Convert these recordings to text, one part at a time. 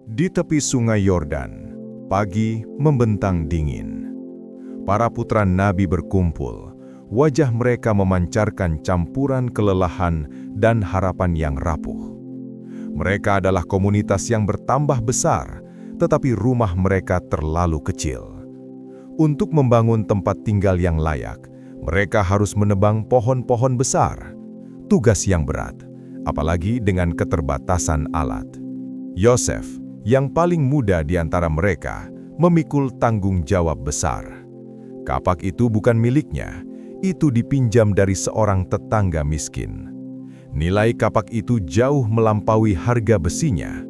Di tepi sungai Yordan, pagi membentang dingin. Para putra Nabi berkumpul, wajah mereka memancarkan campuran kelelahan dan harapan yang rapuh. Mereka adalah komunitas yang bertambah besar, tetapi rumah mereka terlalu kecil. Untuk membangun tempat tinggal yang layak, mereka harus menebang pohon-pohon besar. Tugas yang berat, apalagi dengan keterbatasan alat. Yosef, yang paling muda di antara mereka, memikul tanggung jawab besar. Kapak itu bukan miliknya, itu dipinjam dari seorang tetangga miskin. Nilai kapak itu jauh melampaui harga besinya.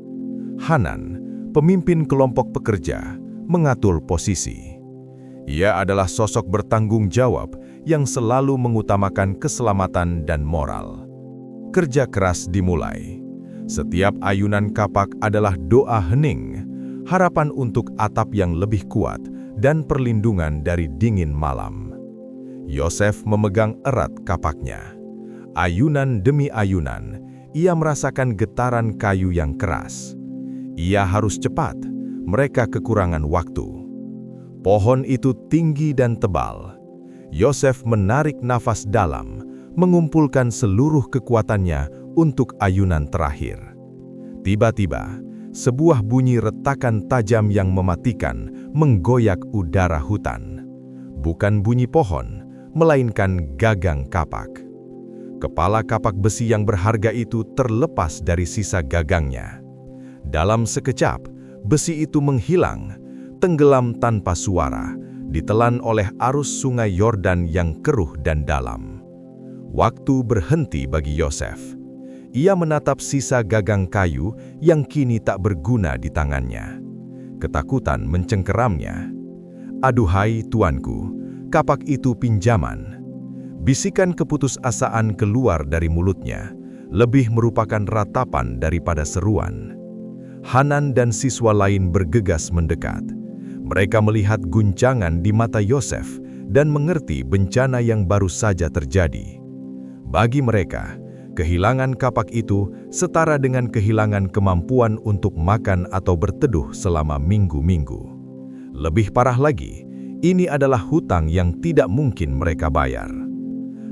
Hanan, pemimpin kelompok pekerja, mengatur posisi. Ia adalah sosok bertanggung jawab yang selalu mengutamakan keselamatan dan moral. Kerja keras dimulai. Setiap ayunan kapak adalah doa hening, harapan untuk atap yang lebih kuat dan perlindungan dari dingin malam. Yosef memegang erat kapaknya. Ayunan demi ayunan, ia merasakan getaran kayu yang keras. Ia harus cepat, mereka kekurangan waktu. Pohon itu tinggi dan tebal. Yosef menarik nafas dalam, mengumpulkan seluruh kekuatannya untuk ayunan terakhir. Tiba-tiba, sebuah bunyi retakan tajam yang mematikan menggoyak udara hutan. Bukan bunyi pohon, melainkan gagang kapak. Kepala kapak besi yang berharga itu terlepas dari sisa gagangnya. Dalam sekejap, besi itu menghilang, tenggelam tanpa suara, ditelan oleh arus sungai Yordan yang keruh dan dalam. Waktu berhenti bagi Yosef. Ia menatap sisa gagang kayu yang kini tak berguna di tangannya. Ketakutan mencengkeramnya. "Aduhai tuanku, kapak itu pinjaman." Bisikan keputusasaan keluar dari mulutnya, lebih merupakan ratapan daripada seruan. Hanan dan siswa lain bergegas mendekat. Mereka melihat guncangan di mata Yosef dan mengerti bencana yang baru saja terjadi. Bagi mereka, kehilangan kapak itu setara dengan kehilangan kemampuan untuk makan atau berteduh selama minggu-minggu. Lebih parah lagi, ini adalah hutang yang tidak mungkin mereka bayar.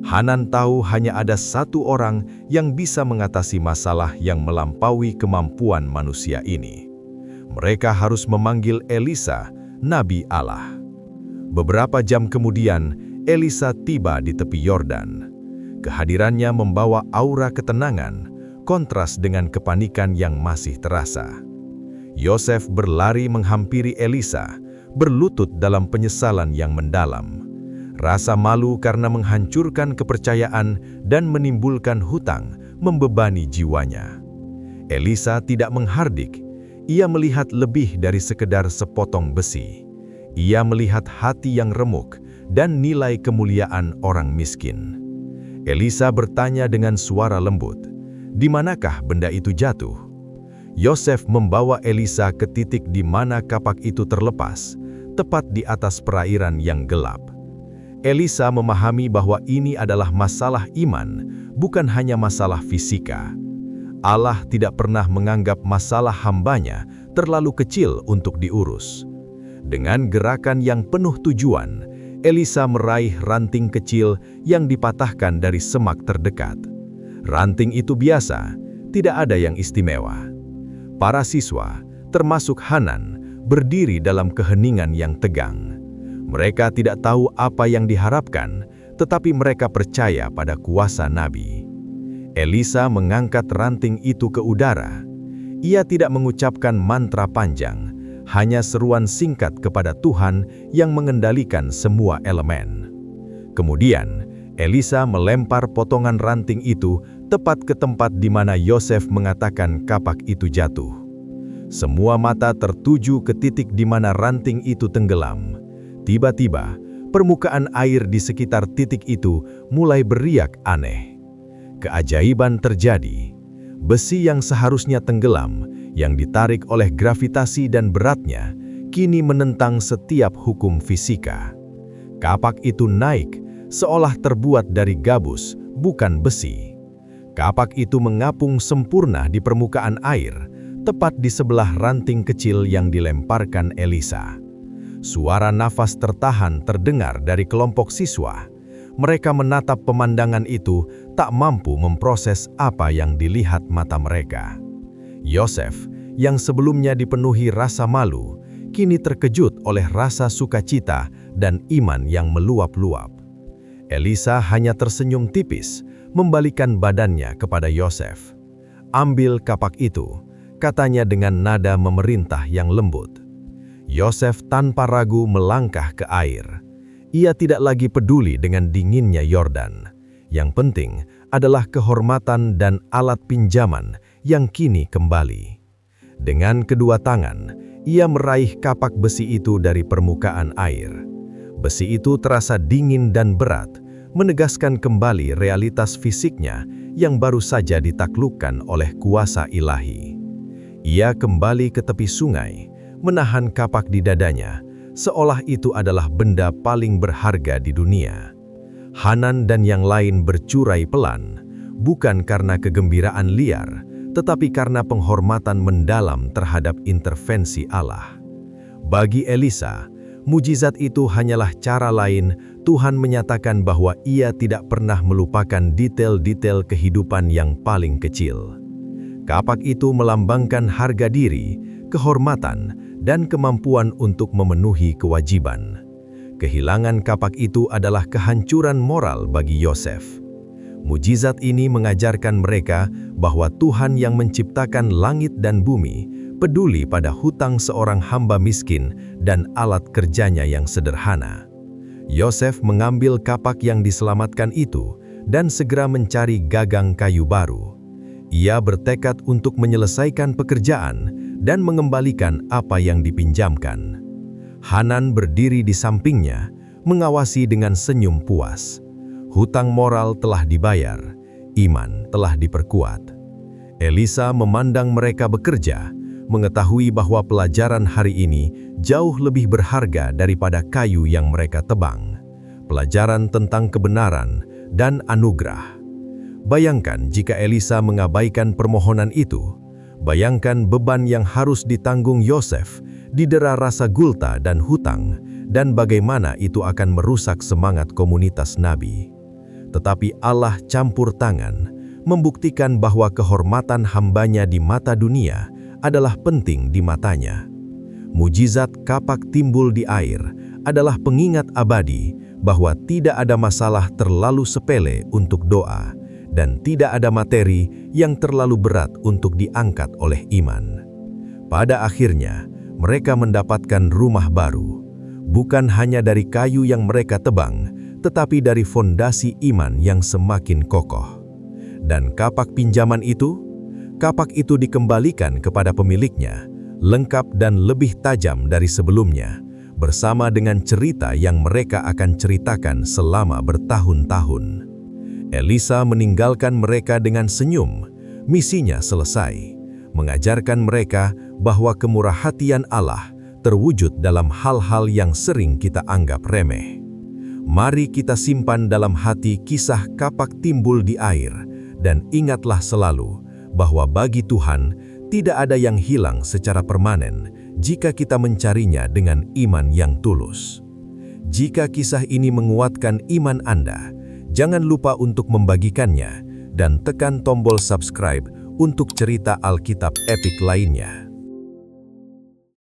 Hanan tahu hanya ada satu orang yang bisa mengatasi masalah yang melampaui kemampuan manusia ini. Mereka harus memanggil Elisa, Nabi Allah. Beberapa jam kemudian, Elisa tiba di tepi Yordan. Kehadirannya membawa aura ketenangan, kontras dengan kepanikan yang masih terasa. Yosef berlari menghampiri Elisa, berlutut dalam penyesalan yang mendalam. Rasa malu karena menghancurkan kepercayaan dan menimbulkan hutang membebani jiwanya. Elisa tidak menghardik. Ia melihat lebih dari sekedar sepotong besi. Ia melihat hati yang remuk dan nilai kemuliaan orang miskin. Elisa bertanya dengan suara lembut, "Di manakah benda itu jatuh?" Yosef membawa Elisa ke titik di mana kapak itu terlepas, tepat di atas perairan yang gelap. Elisa memahami bahwa ini adalah masalah iman, bukan hanya masalah fisika. Allah tidak pernah menganggap masalah hambanya terlalu kecil untuk diurus. Dengan gerakan yang penuh tujuan, Elisa meraih ranting kecil yang dipatahkan dari semak terdekat. Ranting itu biasa, tidak ada yang istimewa. Para siswa, termasuk Hanan, berdiri dalam keheningan yang tegang. Mereka tidak tahu apa yang diharapkan, tetapi mereka percaya pada kuasa Nabi. Elisa mengangkat ranting itu ke udara. Ia tidak mengucapkan mantra panjang, hanya seruan singkat kepada Tuhan yang mengendalikan semua elemen. Kemudian, Elisa melempar potongan ranting itu tepat ke tempat di mana Yosef mengatakan kapak itu jatuh. Semua mata tertuju ke titik di mana ranting itu tenggelam. Tiba-tiba, permukaan air di sekitar titik itu mulai beriak aneh. Keajaiban terjadi. Besi yang seharusnya tenggelam, yang ditarik oleh gravitasi dan beratnya, kini menentang setiap hukum fisika. Kapak itu naik, seolah terbuat dari gabus, bukan besi. Kapak itu mengapung sempurna di permukaan air, tepat di sebelah ranting kecil yang dilemparkan Elisa. Suara nafas tertahan terdengar dari kelompok siswa. Mereka menatap pemandangan itu, tak mampu memproses apa yang dilihat mata mereka. Yosef, yang sebelumnya dipenuhi rasa malu, kini terkejut oleh rasa sukacita dan iman yang meluap-luap. Elisa hanya tersenyum tipis, membalikkan badannya kepada Yosef. "Ambil kapak itu," katanya dengan nada memerintah yang lembut. Yosef tanpa ragu melangkah ke air. Ia tidak lagi peduli dengan dinginnya Yordan. Yang penting adalah kehormatan dan alat pinjaman yang kini kembali. Dengan kedua tangan, ia meraih kapak besi itu dari permukaan air. Besi itu terasa dingin dan berat, menegaskan kembali realitas fisiknya yang baru saja ditaklukkan oleh kuasa ilahi. Ia kembali ke tepi sungai, menahan kapak di dadanya, seolah itu adalah benda paling berharga di dunia. Hanan dan yang lain bercurai pelan, bukan karena kegembiraan liar, tetapi karena penghormatan mendalam terhadap intervensi Allah. Bagi Elisa, mujizat itu hanyalah cara lain Tuhan menyatakan bahwa ia tidak pernah melupakan detail-detail kehidupan yang paling kecil. Kapak itu melambangkan harga diri, kehormatan, dan kemampuan untuk memenuhi kewajiban. Kehilangan kapak itu adalah kehancuran moral bagi Yosef. Mujizat ini mengajarkan mereka bahwa Tuhan yang menciptakan langit dan bumi peduli pada hutang seorang hamba miskin dan alat kerjanya yang sederhana. Yosef mengambil kapak yang diselamatkan itu dan segera mencari gagang kayu baru. Ia bertekad untuk menyelesaikan pekerjaan dan mengembalikan apa yang dipinjamkan. Hanan berdiri di sampingnya, mengawasi dengan senyum puas. Hutang moral telah dibayar, iman telah diperkuat. Elisa memandang mereka bekerja, mengetahui bahwa pelajaran hari ini jauh lebih berharga daripada kayu yang mereka tebang. Pelajaran tentang kebenaran dan anugerah. Bayangkan jika Elisa mengabaikan permohonan itu. Bayangkan beban yang harus ditanggung Yosef, didera rasa gulta dan hutang, dan bagaimana itu akan merusak semangat komunitas Nabi. Tetapi Allah campur tangan, membuktikan bahwa kehormatan hambanya di mata dunia adalah penting di matanya. Mujizat kapak timbul di air adalah pengingat abadi bahwa tidak ada masalah terlalu sepele untuk doa, dan tidak ada materi yang terlalu berat untuk diangkat oleh iman. Pada akhirnya, mereka mendapatkan rumah baru, bukan hanya dari kayu yang mereka tebang, tetapi dari fondasi iman yang semakin kokoh. Dan kapak pinjaman itu? Kapak itu dikembalikan kepada pemiliknya, lengkap dan lebih tajam dari sebelumnya, bersama dengan cerita yang mereka akan ceritakan selama bertahun-tahun. Elisa meninggalkan mereka dengan senyum. Misinya selesai, mengajarkan mereka bahwa kemurahhatian Allah terwujud dalam hal-hal yang sering kita anggap remeh. Mari kita simpan dalam hati kisah kapak timbul di air, dan ingatlah selalu bahwa bagi Tuhan tidak ada yang hilang secara permanen jika kita mencarinya dengan iman yang tulus. Jika kisah ini menguatkan iman Anda, jangan lupa untuk membagikannya dan tekan tombol subscribe untuk cerita Alkitab epik lainnya.